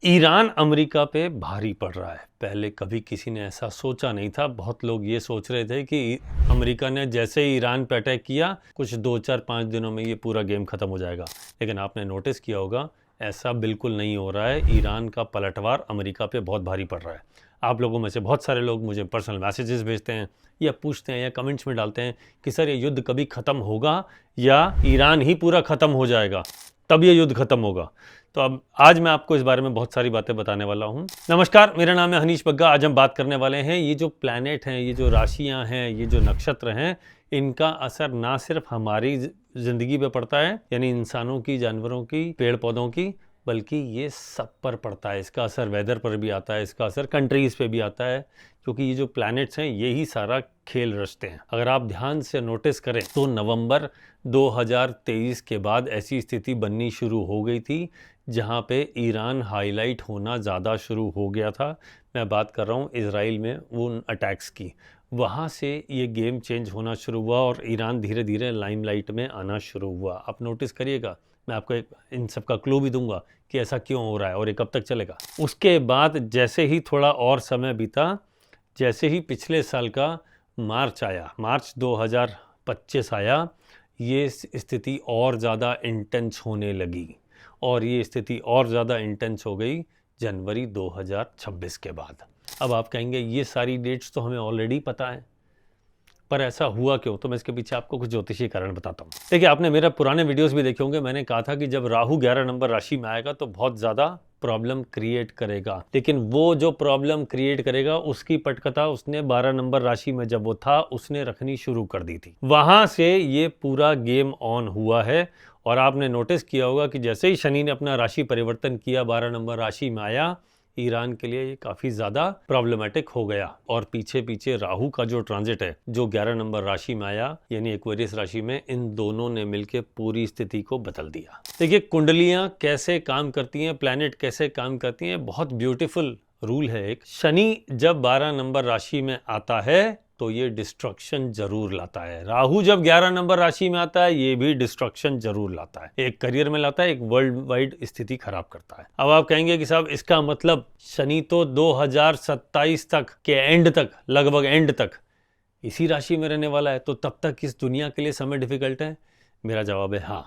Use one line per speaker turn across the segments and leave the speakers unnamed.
Iran America पे भारी पड़ रहा है। पहले कभी किसी ने ऐसा सोचा नहीं था। बहुत लोग ये सोच रहे थे कि अमेरिका ने जैसे ही ईरान पे अटैक किया, कुछ 2-4-5 दिनों में ये पूरा गेम ख़त्म हो जाएगा। लेकिन आपने नोटिस किया होगा, ऐसा बिल्कुल नहीं हो रहा है। ईरान का पलटवार अमेरिका पे बहुत भारी पड़ रहा है। आप लोगों में से बहुत सारे लोग मुझे पर्सनल मैसेजेस भेजते हैं या पूछते हैं या कमेंट्स में डालते हैं कि सर, ये युद्ध कभी ख़त्म होगा या ईरान ही पूरा ख़त्म हो जाएगा, तब ये युद्ध ख़त्म होगा। तो अब आज मैं आपको इस बारे में बहुत सारी बातें बताने वाला हूँ। नमस्कार, मेरा नाम है हनीश बग्गा। आज हम बात करने वाले हैं ये जो प्लैनेट हैं, ये जो राशियाँ हैं, ये जो नक्षत्र हैं, इनका असर ना सिर्फ हमारी ज़िंदगी पे पड़ता है, यानी इंसानों की, जानवरों की, पेड़ पौधों की, बल्कि ये सब पर पड़ता है। इसका असर वेदर पर भी आता है, इसका असर कंट्रीज़ पे भी आता है, क्योंकि ये जो प्लैनेट्स हैं यही सारा खेल रचते हैं। अगर आप ध्यान से नोटिस करें तो नवंबर 2023 के बाद ऐसी स्थिति बननी शुरू हो गई थी जहाँ पे ईरान हाईलाइट होना ज़्यादा शुरू हो गया था। मैं बात कर रहा हूँ इजराइल में उन अटैक्स की। वहाँ से ये गेम चेंज होना शुरू हुआ और ईरान धीरे धीरे लाइमलाइट में आना शुरू हुआ। आप नोटिस करिएगा, मैं आपको एक इन सब का क्लू भी दूंगा कि ऐसा क्यों हो रहा है और ये कब तक चलेगा। उसके बाद जैसे ही थोड़ा और समय बीता, जैसे ही पिछले साल का मार्च आया, मार्च 2025 आया, ये स्थिति और ज़्यादा इंटेंस होने लगी और ये स्थिति और ज़्यादा इंटेंस हो गई जनवरी 2026 के बाद। अब आप कहेंगे ये सारी डेट्स तो हमें ऑलरेडी पता है, पर ऐसा हुआ क्यों? तो मैं इसके पीछे आपको कुछ ज्योतिषीय कारण बताता हूँ। देखिए, आपने मेरा पुराने वीडियोस भी देखे होंगे। मैंने कहा था कि जब राहु 11 नंबर राशि में आएगा तो बहुत ज़्यादा प्रॉब्लम क्रिएट करेगा, लेकिन वो जो प्रॉब्लम क्रिएट करेगा उसकी पटकथा उसने 12 नंबर राशि में जब वो था उसने रखनी शुरू कर दी थी। वहां से ये पूरा गेम ऑन हुआ है और आपने नोटिस किया होगा कि जैसे ही शनि ने अपना राशि परिवर्तन किया, 12 नंबर राशि में आया, ईरान के लिए ये काफ़ी ज़्यादा प्रॉब्लमेटिक हो गया। और पीछे पीछे राहु का जो ट्रांजिट है, जो 11 नंबर राशि में आया यानी एक्वेरियस राशि में, इन दोनों ने मिलकर पूरी स्थिति को बदल दिया। देखिए, कुंडलियां कैसे काम करती हैं, प्लैनेट कैसे काम करती हैं, बहुत ब्यूटीफुल रूल है एक। शनि जब 12 नंबर राशि में आता है तो ये डिस्ट्रक्शन जरूर लाता है। राहु जब 11 नंबर राशि में आता है ये भी डिस्ट्रक्शन जरूर लाता है। एक करियर में लाता है, एक वर्ल्ड वाइड स्थिति खराब करता है। अब आप कहेंगे कि साहब, इसका मतलब शनि तो 2027 तक के एंड तक, लगभग एंड तक इसी राशि में रहने वाला है, तो तब तक इस दुनिया के लिए समय डिफिकल्ट है। मेरा जवाब है हाँ।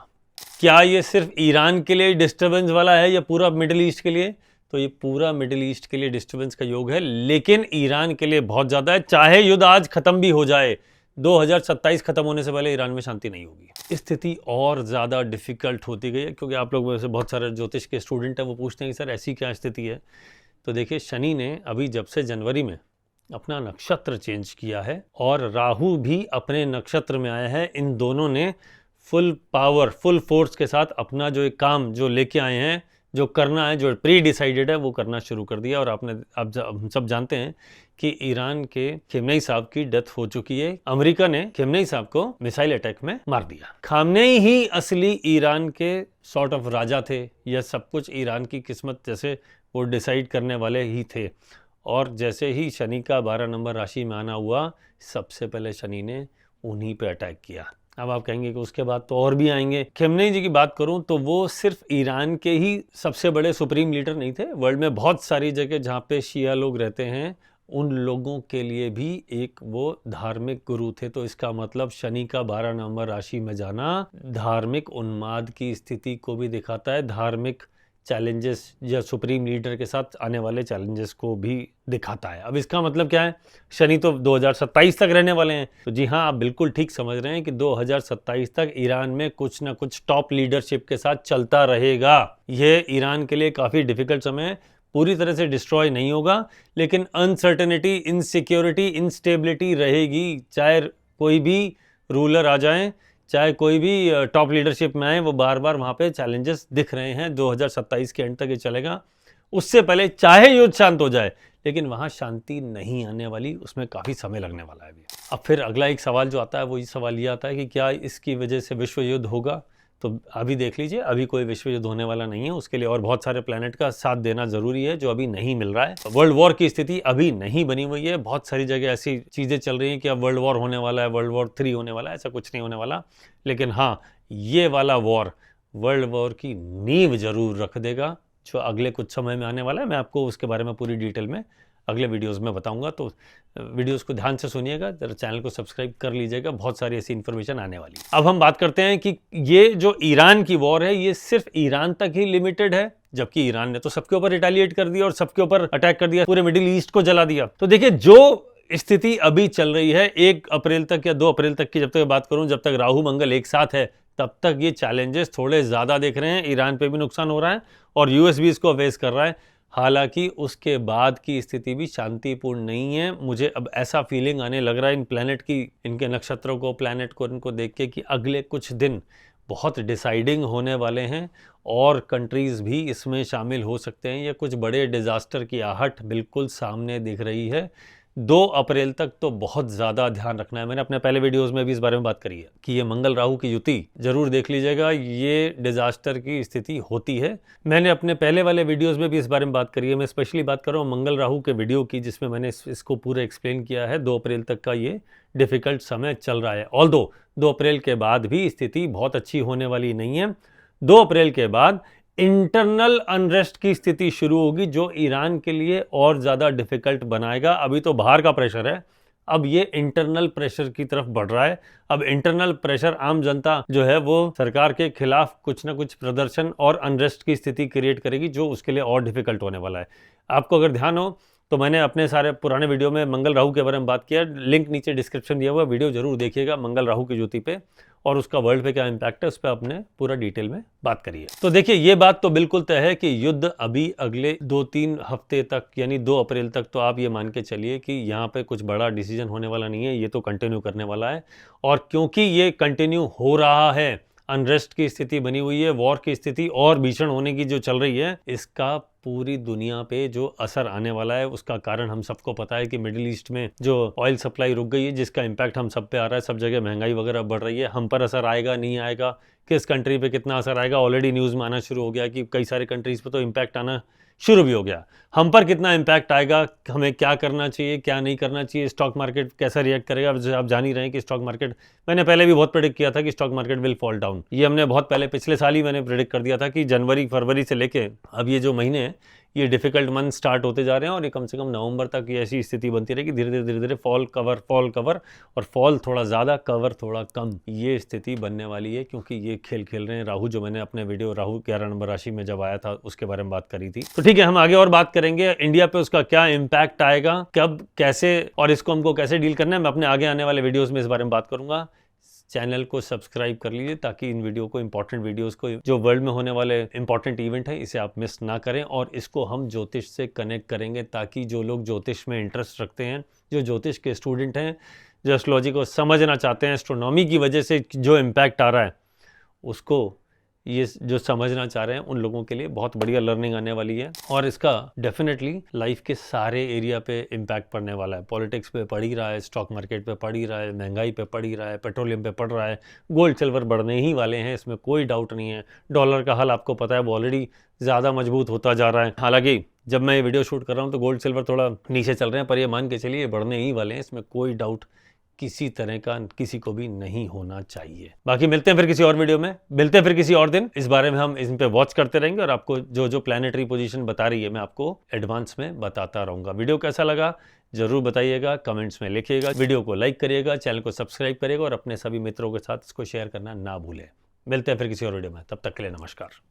क्या ये सिर्फ ईरान के लिए डिस्टर्बेंस वाला है या पूरा मिडिल ईस्ट के लिए? तो ये पूरा मिडिल ईस्ट के लिए डिस्टर्बेंस का योग है, लेकिन ईरान के लिए बहुत ज़्यादा है। चाहे युद्ध आज खत्म भी हो जाए, 2027 खत्म होने से पहले ईरान में शांति नहीं होगी। स्थिति और ज़्यादा डिफिकल्ट होती गई है, क्योंकि आप लोग में से बहुत सारे ज्योतिष के स्टूडेंट हैं, वो पूछते हैं कि सर ऐसी क्या स्थिति है। तो देखिए, शनि ने अभी जब से जनवरी में अपना नक्षत्र चेंज किया है और राहु भी अपने नक्षत्र में आया है, इन दोनों ने फुल पावर, फुल फोर्स के साथ अपना जो एक काम जो लेके आए हैं, जो करना है, जो प्री डिसाइडेड है, वो करना शुरू कर दिया। और हम सब जानते हैं कि ईरान के खेमनेई साहब की डेथ हो चुकी है। अमेरिका ने खेमनेई साहब को मिसाइल अटैक में मार दिया। खामनेई ही असली ईरान के सॉर्ट ऑफ राजा थे। यह सब कुछ ईरान की किस्मत जैसे वो डिसाइड करने वाले ही थे। और जैसे ही शनि का 12 नंबर राशि में आना हुआ, सबसे पहले शनि ने उन्हीं पे अटैक किया। अब आप कहेंगे कि उसके बाद तो और भी आएंगे। खेमनेई जी की बात करूं तो वो सिर्फ ईरान के ही सबसे बड़े सुप्रीम लीडर नहीं थे। वर्ल्ड में बहुत सारी जगह जहां पे शिया लोग रहते हैं, उन लोगों के लिए भी एक वो धार्मिक गुरु थे। तो इसका मतलब शनि का 12 नंबर राशि में जाना धार्मिक उन्माद की स्थिति को भी दिखाता है, धार्मिक चैलेंजेस या सुप्रीम लीडर के साथ आने वाले चैलेंजेस को भी दिखाता है। अब इसका मतलब क्या है? शनि तो 2027 तक रहने वाले हैं। तो जी हाँ, आप बिल्कुल ठीक समझ रहे हैं कि 2027 तक ईरान में कुछ ना कुछ टॉप लीडरशिप के साथ चलता रहेगा। यह ईरान के लिए काफ़ी डिफिकल्ट समय है। पूरी तरह से डिस्ट्रॉय नहीं होगा, लेकिन अनसर्टेनिटी, इनसिक्योरिटी, इंस्टेबिलिटी रहेगी। चाहे कोई भी रूलर आ जाए, चाहे कोई भी टॉप लीडरशिप में आए, वो बार बार वहाँ पे चैलेंजेस दिख रहे हैं। 2027 के एंड तक ये चलेगा। उससे पहले चाहे युद्ध शांत हो जाए, लेकिन वहाँ शांति नहीं आने वाली, उसमें काफ़ी समय लगने वाला है अभी। अब फिर अगला एक सवाल जो आता है, वो ये सवाल ये आता है कि क्या इसकी वजह से विश्व युद्ध होगा? तो अभी देख लीजिए, अभी कोई विश्व युद्ध होने वाला नहीं है। उसके लिए और बहुत सारे प्लैनेट का साथ देना जरूरी है, जो अभी नहीं मिल रहा है। वर्ल्ड वॉर की स्थिति अभी नहीं बनी हुई है। बहुत सारी जगह ऐसी चीजें चल रही हैं कि अब वर्ल्ड वॉर होने वाला है, वर्ल्ड वॉर 3 होने वाला है। ऐसा कुछ नहीं होने वाला, लेकिन हाँ, ये वाला वॉर वर्ल्ड वॉर की नींव जरूर रख देगा, जो अगले कुछ समय में आने वाला है, मैं आपको उसके बारे में पूरी डिटेल में अगले वीडियोस में बताऊंगा। तो वीडियोस को ध्यान से सुनिएगा, जरा चैनल को सब्सक्राइब कर लीजिएगा, बहुत सारी ऐसी इन्फॉर्मेशन आने वाली है। अब हम बात करते हैं कि ये जो ईरान की वॉर है ये सिर्फ ईरान तक ही लिमिटेड है, जबकि ईरान ने तो सबके ऊपर रिटेलिएट कर दिया और सबके ऊपर अटैक कर दिया, पूरे मिडिल ईस्ट को जला दिया। तो देखिए, जो स्थिति अभी चल रही है 1 अप्रैल तक या 2 अप्रैल तक की जब तक बात करूं, जब तक राहु मंगल एक साथ है, तब तक ये चैलेंजेस थोड़े ज्यादा दिख रहे हैं। ईरान पे भी नुकसान हो रहा है और यूएस भी इसको फेस कर रहा है। हालांकि उसके बाद की स्थिति भी शांतिपूर्ण नहीं है। मुझे अब ऐसा फीलिंग आने लग रहा है इन प्लैनेट की, इनके नक्षत्रों को, प्लैनेट को, इनको देख के कि अगले कुछ दिन बहुत डिसाइडिंग होने वाले हैं और कंट्रीज भी इसमें शामिल हो सकते हैं। या कुछ बड़े डिजास्टर की आहट बिल्कुल सामने दिख रही है। 2 अप्रैल तक तो बहुत ज़्यादा ध्यान रखना है। मैंने अपने पहले वीडियोस में भी इस बारे में बात करी है कि ये मंगल राहु की युति जरूर देख लीजिएगा, ये डिजास्टर की स्थिति होती है। मैंने अपने पहले वाले वीडियोस में भी इस बारे में बात करी है। मैं स्पेशली बात कर रहा हूँ मंगल राहु के वीडियो की, जिसमें मैंने इसको पूरा एक्सप्लेन किया है। 2 अप्रैल तक का ये डिफिकल्ट समय चल रहा है। ऑल्दो 2 अप्रैल के बाद भी स्थिति बहुत अच्छी होने वाली नहीं है। 2 अप्रैल के बाद इंटरनल अनरेस्ट की स्थिति शुरू होगी, जो ईरान के लिए और ज़्यादा डिफिकल्ट बनाएगा। अभी तो बाहर का प्रेशर है, अब ये इंटरनल प्रेशर की तरफ बढ़ रहा है। अब इंटरनल प्रेशर, आम जनता जो है वो सरकार के खिलाफ कुछ ना कुछ प्रदर्शन और अनरेस्ट की स्थिति क्रिएट करेगी, जो उसके लिए और डिफिकल्ट होने वाला है। आपको अगर ध्यान हो तो मैंने अपने सारे पुराने वीडियो में मंगल राहु के बारे में बात किया, लिंक नीचे डिस्क्रिप्शन दिया हुआ, वीडियो जरूर देखिएगा मंगल राहु की ज्योति पे, और उसका वर्ल्ड पे क्या इम्पैक्ट है उस पर आपने पूरा डिटेल में बात करी है। तो देखिए, ये बात तो बिल्कुल तय है कि युद्ध अभी अगले 2-3 हफ्ते तक, यानी 2 अप्रैल तक तो आप ये मान के चलिए कि यहाँ पे कुछ बड़ा डिसीजन होने वाला नहीं है। ये तो कंटिन्यू करने वाला है, और क्योंकि ये कंटिन्यू हो रहा है, अनरेस्ट की स्थिति बनी हुई है, वॉर की स्थिति और भीषण होने की जो चल रही है, इसका पूरी दुनिया पे जो असर आने वाला है उसका कारण हम सबको पता है कि मिडिल ईस्ट में जो ऑयल सप्लाई रुक गई है, जिसका इम्पैक्ट हम सब पे आ रहा है। सब जगह महंगाई वगैरह बढ़ रही है। हम पर असर आएगा, नहीं आएगा, किस कंट्री पे कितना असर आएगा, ऑलरेडी न्यूज़ में आना शुरू हो गया कि कई सारे कंट्रीज पे तो इम्पैक्ट आना शुरू भी हो गया। हम पर कितना इम्पैक्ट आएगा, हमें क्या करना चाहिए, क्या नहीं करना चाहिए, स्टॉक मार्केट कैसा रिएक्ट करेगा। आप जान ही रहे हैं कि स्टॉक मार्केट, मैंने पहले भी बहुत प्रेडिक्ट किया था कि stock market will fall down. ये हमने बहुत पहले, पिछले साल ही मैंने प्रेडिक्ट कर दिया था कि जनवरी फरवरी से लेके अब ये जो महीने हैं, ये डिफिकल्ट मंथ स्टार्ट होते जा रहे हैं और ये कम से कम नवंबर तक ये ऐसी स्थिति बनती रहेगी। धीरे धीरे फॉल कवर और फॉल थोड़ा ज़्यादा, कवर थोड़ा कम, ये स्थिति बनने वाली है। क्योंकि ये खेल खेल रहे हैं राहु, जो मैंने अपने वीडियो राहु 11 नंबर राशि में जब आया था उसके बारे में बात करी थी। तो ठीक है, हम आगे और बात करेंगे इंडिया पे उसका क्या इम्पैक्ट आएगा, कब, कैसे, और इसको हमको कैसे डील करना है, मैं अपने आगे आने वाले वीडियोज़ में इस बारे में बात करूंगा। चैनल को सब्सक्राइब कर लीजिए ताकि इन वीडियो को, इंपॉर्टेंट वीडियोस को, जो वर्ल्ड में होने वाले इंपॉर्टेंट इवेंट है, इसे आप मिस ना करें। और इसको हम ज्योतिष से कनेक्ट करेंगे ताकि जो लोग ज्योतिष में इंटरेस्ट रखते हैं, जो ज्योतिष के स्टूडेंट हैं, जो एस्ट्रोलॉजी को समझना चाहते हैं, एस्ट्रोनॉमी की वजह से जो इम्पैक्ट आ रहा है उसको, ये जो समझना चाह रहे हैं उन लोगों के लिए बहुत बढ़िया लर्निंग आने वाली है। और इसका डेफिनेटली लाइफ के सारे एरिया पे इम्पैक्ट पड़ने वाला है। पॉलिटिक्स पे पड़ ही रहा है, स्टॉक मार्केट पे पड़ ही रहा है, महंगाई पे पड़ ही रहा है, पेट्रोलियम पे पड़ रहा है, गोल्ड सिल्वर बढ़ने ही वाले हैं, इसमें कोई डाउट नहीं है। डॉलर का हाल आपको पता है, वो ऑलरेडी ज़्यादा मजबूत होता जा रहा है। हालांकि जब मैं ये वीडियो शूट कर रहा हूँ तो गोल्ड सिल्वर थोड़ा नीचे चल रहे हैं, पर ये मान के चलिए बढ़ने ही वाले हैं, इसमें कोई डाउट किसी तरह का किसी को भी नहीं होना चाहिए। बाकी मिलते हैं फिर किसी और वीडियो में, मिलते हैं फिर किसी और दिन। इस बारे में हम इन पे वॉच करते रहेंगे और आपको जो जो प्लैनेटरी पोजीशन बता रही है मैं आपको एडवांस में बताता रहूंगा। वीडियो कैसा लगा जरूर बताइएगा, कमेंट्स में लिखिएगा, वीडियो को लाइक करिएगा, चैनल को सब्सक्राइब करिएगा और अपने सभी मित्रों के साथ इसको शेयर करना ना भूलें। मिलते हैं फिर किसी और वीडियो में, तब तक के लिए नमस्कार।